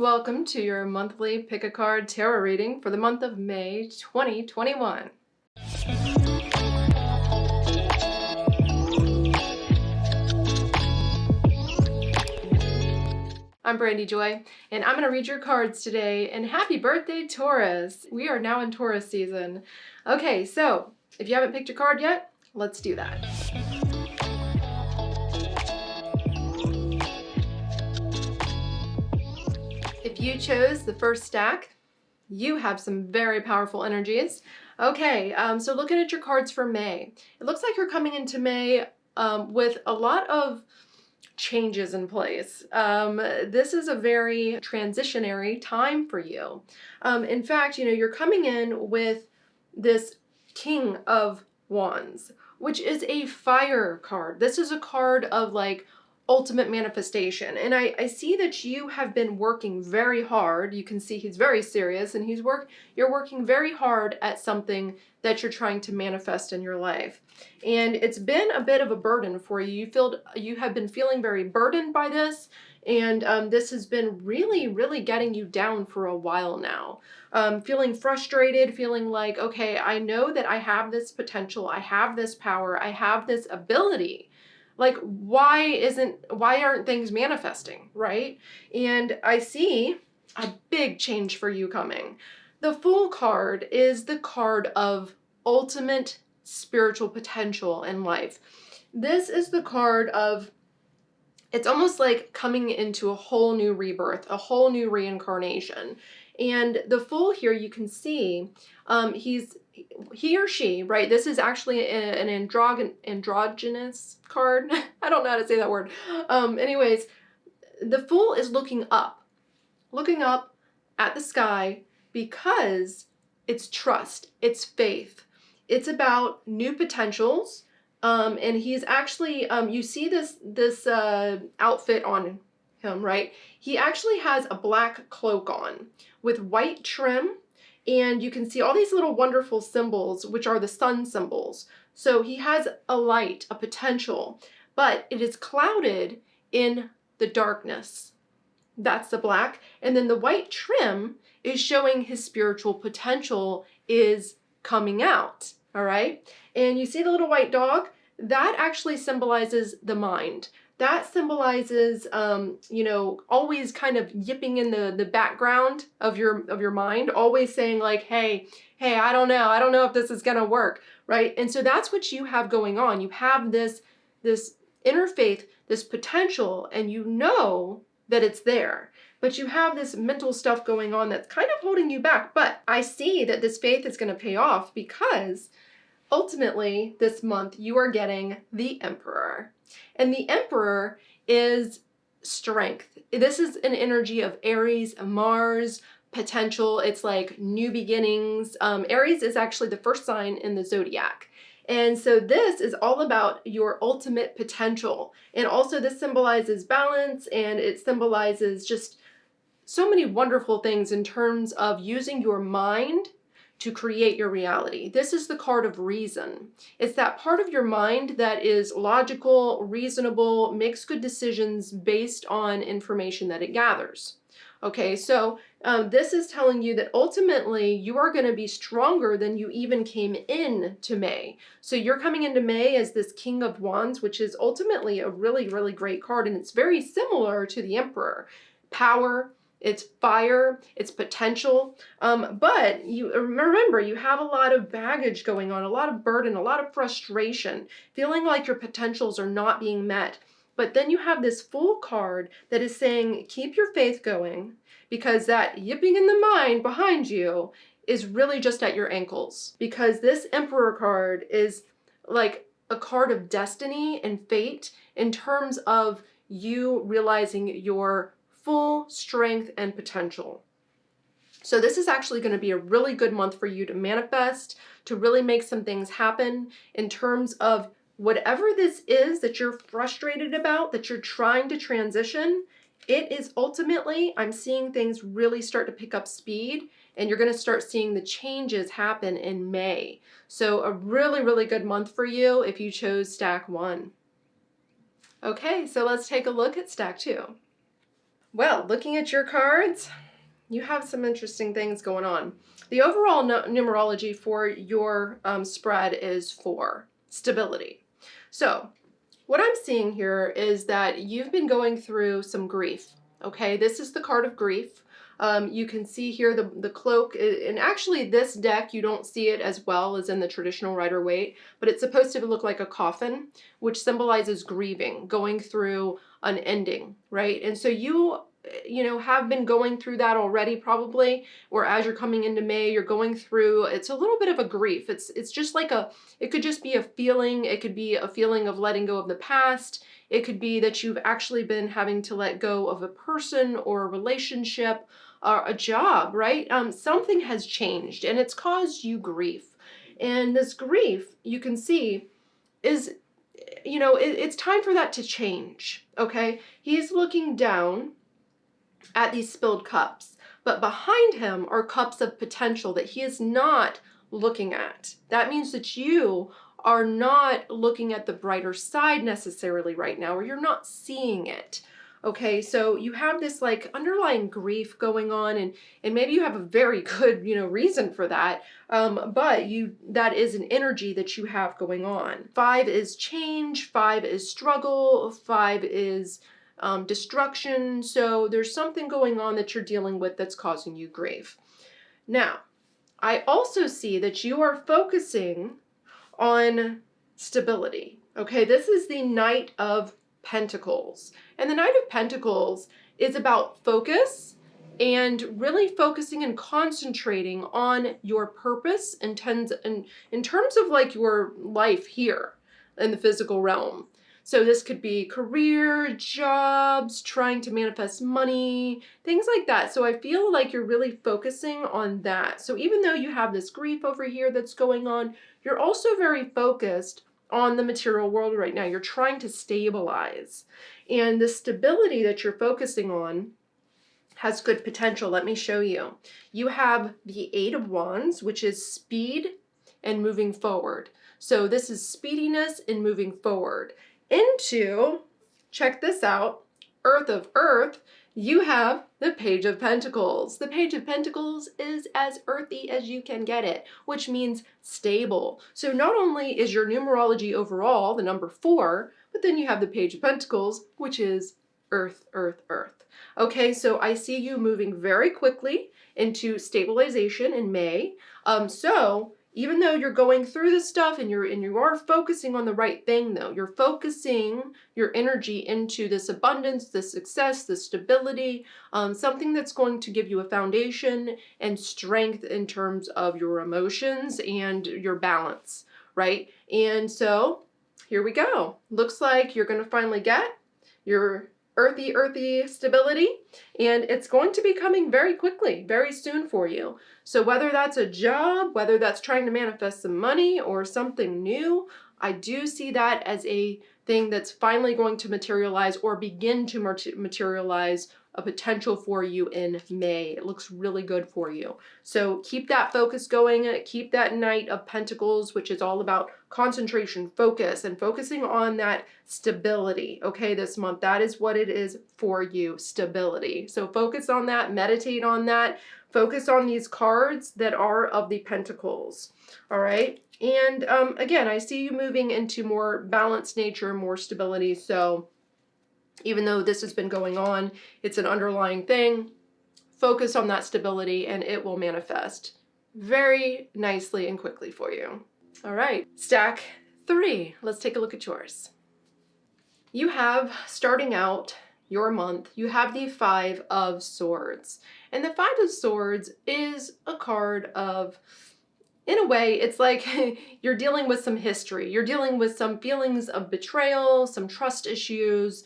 Welcome to your monthly pick a card tarot reading for the month of May 2021. I'm Brandy Joy, and I'm going to read your cards today, and happy birthday, Taurus! We are now in Taurus season. Okay, so if you haven't picked your card yet, let's do that. If you chose the first stack, you have some very powerful energies. Okay, so looking at your cards for May, it looks like you're coming into May with a lot of changes in place. This is a very transitionary time for you. In fact, you're coming in with this King of Wands, which is a fire card. This is a card of like ultimate manifestation. And I see that you have been working very hard. You can see he's very serious, and you're working very hard at something that you're trying to manifest in your life. And it's been a bit of a burden for you. You have been feeling very burdened by this, and this has been really, really getting you down for a while now. Feeling frustrated, feeling like, okay, I know that I have this potential, I have this power, I have this ability. Like, why aren't things manifesting, right? And I see a big change for you coming. The Fool card is the card of ultimate spiritual potential in life. This is the card of, it's almost like coming into a whole new rebirth, a whole new reincarnation. And the Fool here, you can see, he or she, right? This is actually an androgynous card. I don't know how to say that word. Anyways, the Fool is looking up at the sky, because it's trust, it's faith, it's about new potentials. And he's actually, you see this outfit on him, right? He actually has a black cloak on with white trim, and you can see all these little wonderful symbols, which are the sun symbols. So he has a light, a potential, but it is clouded in the darkness. That's the black. And then the white trim is showing his spiritual potential is coming out. All right. And you see the little white dog? That actually symbolizes the mind. That symbolizes, always kind of yipping in the background of your mind, always saying like, hey, I don't know if this is going to work. Right. And so that's what you have going on. You have this inner faith, this potential, and you know that it's there, but you have this mental stuff going on that's kind of holding you back. But I see that this faith is going to pay off, because ultimately this month you are getting the Emperor. And the Emperor is strength. This is an energy of Aries, Mars, potential. It's like new beginnings. Aries is actually the first sign in the zodiac. And so this is all about your ultimate potential. And also this symbolizes balance, and it symbolizes just so many wonderful things in terms of using your mind to create your reality. This is the card of reason. It's that part of your mind that is logical, reasonable, makes good decisions based on information that it gathers. Okay, so this is telling you that ultimately you are going to be stronger than you even came in to May. So you're coming into May as this King of Wands, which is ultimately a really, really great card. And it's very similar to the Emperor. Power, it's fire, it's potential. But you remember, you have a lot of baggage going on, a lot of burden, a lot of frustration, feeling like your potentials are not being met. But then you have this Fool card that is saying, keep your faith going, because that yipping in the mind behind you is really just at your ankles. Because this Emperor card is like a card of destiny and fate in terms of you realizing your full strength and potential. So this is actually going to be a really good month for you to manifest, to really make some things happen in terms of whatever this is that you're frustrated about, that you're trying to transition. It is ultimately, I'm seeing things really start to pick up speed, and you're going to start seeing the changes happen in May. So a really, really good month for you if you chose stack 1. Okay, so let's take a look at stack 2. Well, looking at your cards, you have some interesting things going on. The overall numerology for your spread is 4, stability. So what I'm seeing here is that you've been going through some grief. Okay, this is the card of grief. You can see here the cloak, and actually this deck, you don't see it as well as in the traditional Rider-Waite, but it's supposed to look like a coffin, which symbolizes grieving, going through an ending, right? And so you know, have been going through that already probably, or as you're coming into May, you're going through, it's a little bit of a grief. It's just like it could just be a feeling. It could be a feeling of letting go of the past. It could be that you've actually been having to let go of a person or a relationship or a job, right? Something has changed and it's caused you grief. And this grief, you can see, is, you know, it's time for that to change, okay? He's looking down at these spilled cups, but behind him are cups of potential that he is not looking at. That means that you are not looking at the brighter side necessarily right now, or you're not seeing it. Okay, so you have this like underlying grief going on, and maybe you have a very good, you know, reason for that. But that is an energy that you have going on. 5 is change, 5 is struggle, 5 is destruction. So there's something going on that you're dealing with that's causing you grief. Now, I also see that you are focusing on stability. Okay, this is the Knight of Pentacles. And the Knight of Pentacles is about focus and really focusing and concentrating on your purpose in terms of like your life here in the physical realm. So this could be career, jobs, trying to manifest money, things like that. So I feel like you're really focusing on that. So even though you have this grief over here that's going on, you're also very focused on the material world right now. You're trying to stabilize. And the stability that you're focusing on has good potential. Let me show you. You have the 8 of Wands, which is speed and moving forward. So this is speediness and moving forward. Into, check this out, Earth of Earth, you have the Page of Pentacles. The Page of Pentacles is as earthy as you can get it, which means stable. So not only is your numerology overall the number 4, but then you have the Page of Pentacles, which is Earth, Earth, Earth. Okay, so I see you moving very quickly into stabilization in May. So even though you're going through this stuff and you are focusing on the right thing though, you're focusing your energy into this abundance, this success, this stability, something that's going to give you a foundation and strength in terms of your emotions and your balance, right? And so here we go. Looks like you're going to finally get your earthy stability, and it's going to be coming very quickly, very soon for you. So whether that's a job, whether that's trying to manifest some money or something new, I do see that as a thing that's finally going to materialize or begin to materialize a potential for you in May. It looks really good for you. So keep that focus going, keep that Knight of Pentacles, which is all about concentration, focus, and focusing on that stability, okay, this month. That is what it is for you, stability. So focus on that, meditate on that, focus on these cards that are of the Pentacles, all right? And again, I see you moving into more balanced nature, more stability. So even though this has been going on, it's an underlying thing. Focus on that stability and it will manifest very nicely and quickly for you. All right, stack 3. Let's take a look at yours. You have, starting out your month, you have the 5 of Swords. And the 5 of Swords is a card of, in a way, it's like you're dealing with some history. You're dealing with some feelings of betrayal, some trust issues.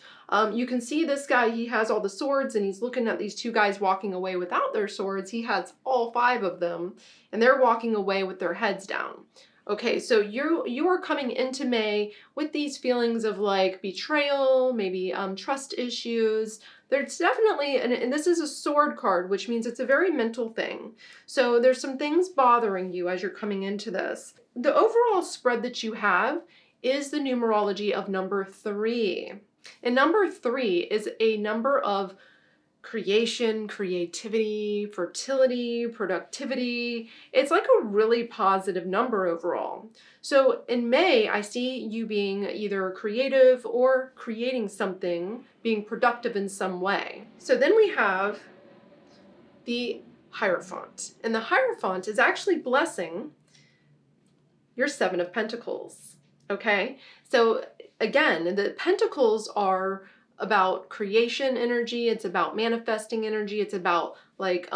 You can see this guy, he has all the swords and he's looking at these 2 guys walking away without their swords. He has all 5 of them and they're walking away with their heads down. Okay, so you are coming into May with these feelings of like betrayal, maybe trust issues. There's definitely, and this is a sword card, which means it's a very mental thing. So there's some things bothering you as you're coming into this. The overall spread that you have is the numerology of number 3. And number 3 is a number of creation, creativity, fertility, productivity. It's like a really positive number overall. So in May, I see you being either creative or creating something, being productive in some way. So then we have the Hierophant. And the Hierophant is actually blessing your Seven of Pentacles. Okay? So again, the Pentacles are about creation energy, it's about manifesting energy, it's about like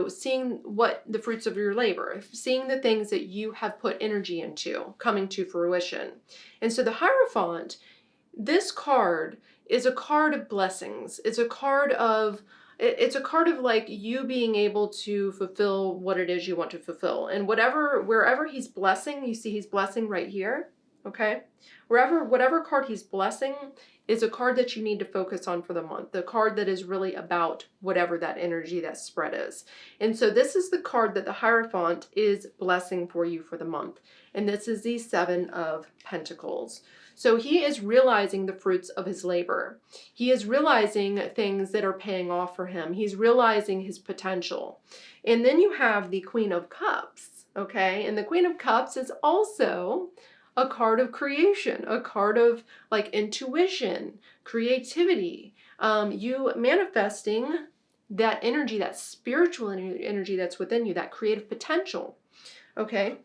seeing what the fruits of your labor, seeing the things that you have put energy into coming to fruition. And so the Hierophant, this card is a card of blessings. It's a card of like you being able to fulfill what it is you want to fulfill. And wherever he's blessing, you see he's blessing right here, okay? Whatever card he's blessing is a card that you need to focus on for the month. The card that is really about whatever that energy, that spread is. And so this is the card that the Hierophant is blessing for you for the month. And this is the Seven of Pentacles. So he is realizing the fruits of his labor. He is realizing things that are paying off for him. He's realizing his potential. And then you have the Queen of Cups, okay? And the Queen of Cups is also a card of creation, a card of like intuition, creativity, you manifesting that energy, that spiritual energy that's within you, that creative potential, okay?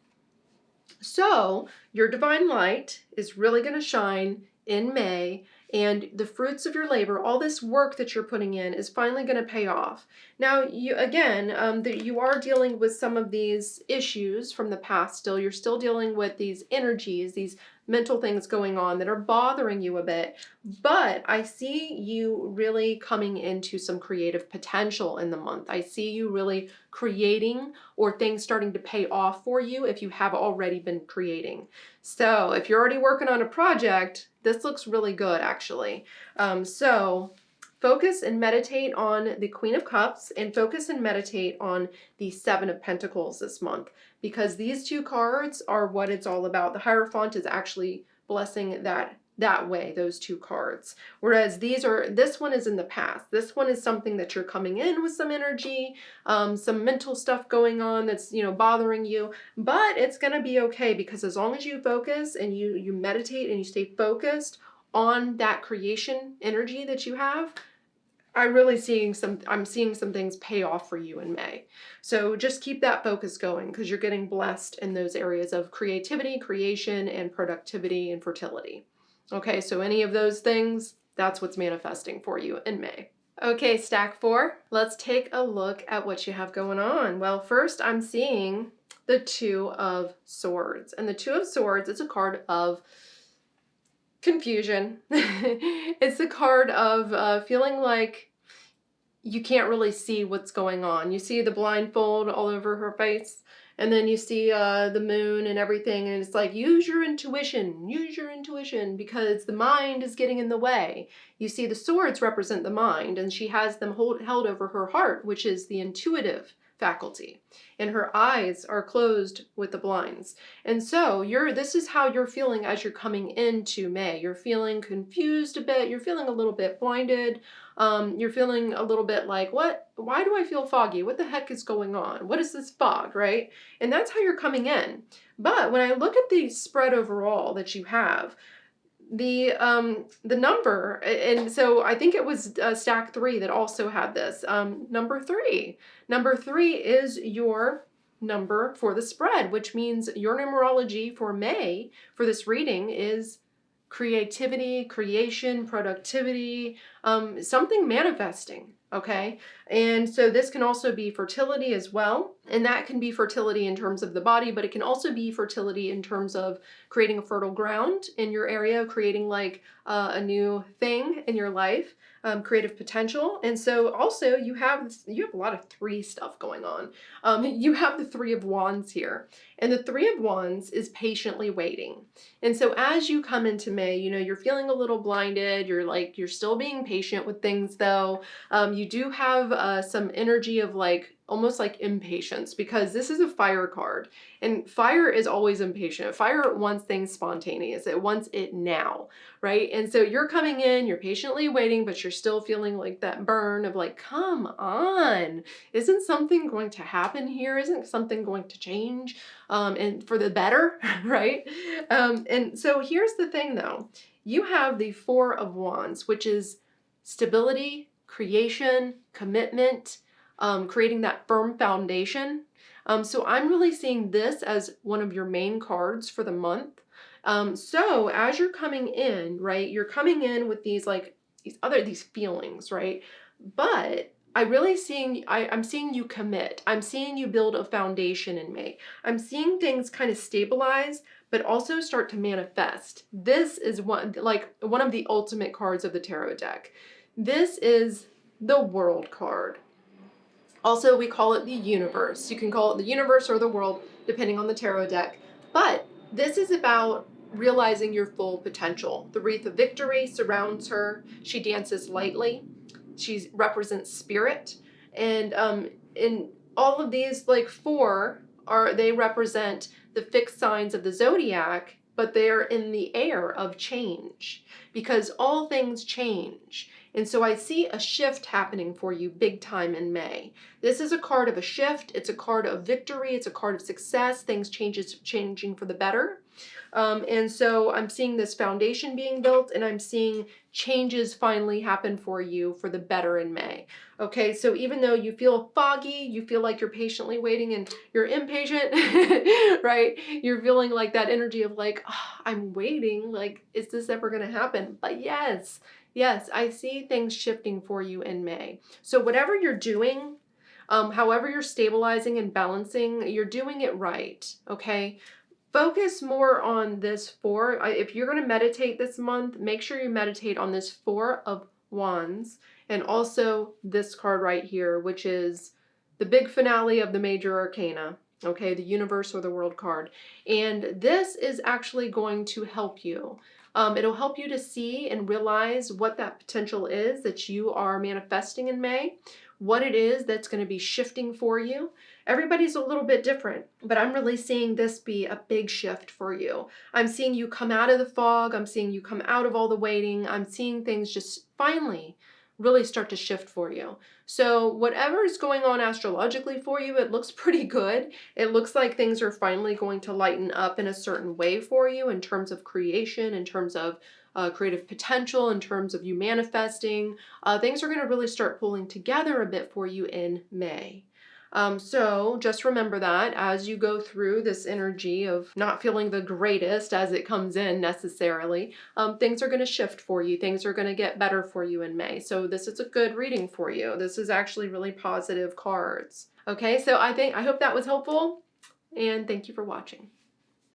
So your divine light is really going to shine in May, and the fruits of your labor, all this work that you're putting in, is finally going to pay off. Now, you are dealing with some of these issues from the past still. You're still dealing with these energies, these mental things going on that are bothering you a bit, but I see you really coming into some creative potential in the month. I see you really creating, or things starting to pay off for you if you have already been creating. So if you're already working on a project, this looks really good actually. So focus and meditate on the Queen of Cups, and focus and meditate on the Seven of Pentacles this month, because these two cards are what it's all about. The Hierophant is actually blessing that way, those two cards. Whereas this one is in the past. This one is something that you're coming in with some energy, some mental stuff going on that's, bothering you, but it's going to be okay, because as long as you focus and you meditate and you stay focused on that creation energy that you have, I'm seeing some things pay off for you in May. So just keep that focus going, because you're getting blessed in those areas of creativity, creation, and productivity and fertility. Okay, so any of those things, that's what's manifesting for you in May. Okay, stack 4, let's take a look at what you have going on. Well, first I'm seeing the Two of Swords. And the Two of Swords is a card of confusion. It's the card of feeling like you can't really see what's going on. You see the blindfold all over her face, and then you see the moon and everything, and it's like, use your intuition, because the mind is getting in the way. You see the swords represent the mind, and she has them held over her heart, which is the intuitive faculty, and her eyes are closed with the blinds. And so this is how you're feeling as you're coming into May. You're feeling confused a bit, you're feeling a little bit blinded, you're feeling a little bit like, why do I feel foggy? What the heck is going on? What is this fog, right? And that's how you're coming in. But when I look at the spread overall that you have, the number, and so I think it was stack 3 that also had this, number 3 is your number for the spread, which means your numerology for May for this reading is creativity, creation, productivity, something manifesting. Okay, and so this can also be fertility as well, and that can be fertility in terms of the body, but it can also be fertility in terms of creating a fertile ground in your area, creating like a new thing in your life, creative potential. And so also you have a lot of 3 stuff going on. You have the 3 of Wands here, and the 3 of Wands is patiently waiting. And so as you come into May, you're feeling a little blinded. You're still being patient with things though. You do have some energy of like almost like impatience, because this is a fire card, and fire is always impatient. Fire wants things spontaneous. It wants it now, right? And so you're coming in, you're patiently waiting, but you're still feeling like that burn of like, come on, isn't something going to happen here? Isn't something going to change? And for the better, right? And so here's the thing though, you have the Four of Wands, which is stability, creation, commitment, creating that firm foundation. So I'm really seeing this as one of your main cards for the month. So as you're coming in, right, you're coming in with these like these feelings, right? But I'm seeing you commit. I'm seeing you build a foundation in May. I'm seeing things kind of stabilize, but also start to manifest. This is one of the ultimate cards of the tarot deck. This is the World card. Also, we call it the universe. You can call it the universe or the world, depending on the tarot deck. But this is about realizing your full potential. The wreath of victory surrounds her. She dances lightly. She represents spirit. And in all of these, like four, they represent the fixed signs of the zodiac, but they're in the air of change, because all things change. And so I see a shift happening for you big time in May. This is a card of a shift. It's a card of victory. It's a card of success. Things changing for the better. And so I'm seeing this foundation being built, and I'm seeing changes finally happen for you for the better in May. Okay, so even though you feel foggy, you feel like you're patiently waiting and you're impatient, right? You're feeling like that energy of like, oh, I'm waiting, like, is this ever going to happen? But yes, I see things shifting for you in May. So whatever you're doing, however you're stabilizing and balancing, you're doing it right, okay? Focus more on this four. If you're going to meditate this month, make sure you meditate on this Four of Wands, and also this card right here, which is the big finale of the major arcana, okay, the universe or the world card. And this is actually going to help you. It'll help you to see and realize what that potential is that you are manifesting in May, what it is that's going to be shifting for you. Everybody's a little bit different, but I'm really seeing this be a big shift for you. I'm seeing you come out of the fog. I'm seeing you come out of all the waiting. I'm seeing things just finally really start to shift for you. So whatever is going on astrologically for you, it looks pretty good. It looks like things are finally going to lighten up in a certain way for you in terms of creation, in terms of creative potential, in terms of you manifesting. Things are going to really start pulling together a bit for you in May. So just remember that as you go through this energy of not feeling the greatest as it comes in necessarily, things are going to shift for you. Things are going to get better for you in May. So this is a good reading for you. This is actually really positive cards. Okay, so I hope that was helpful, and thank you for watching.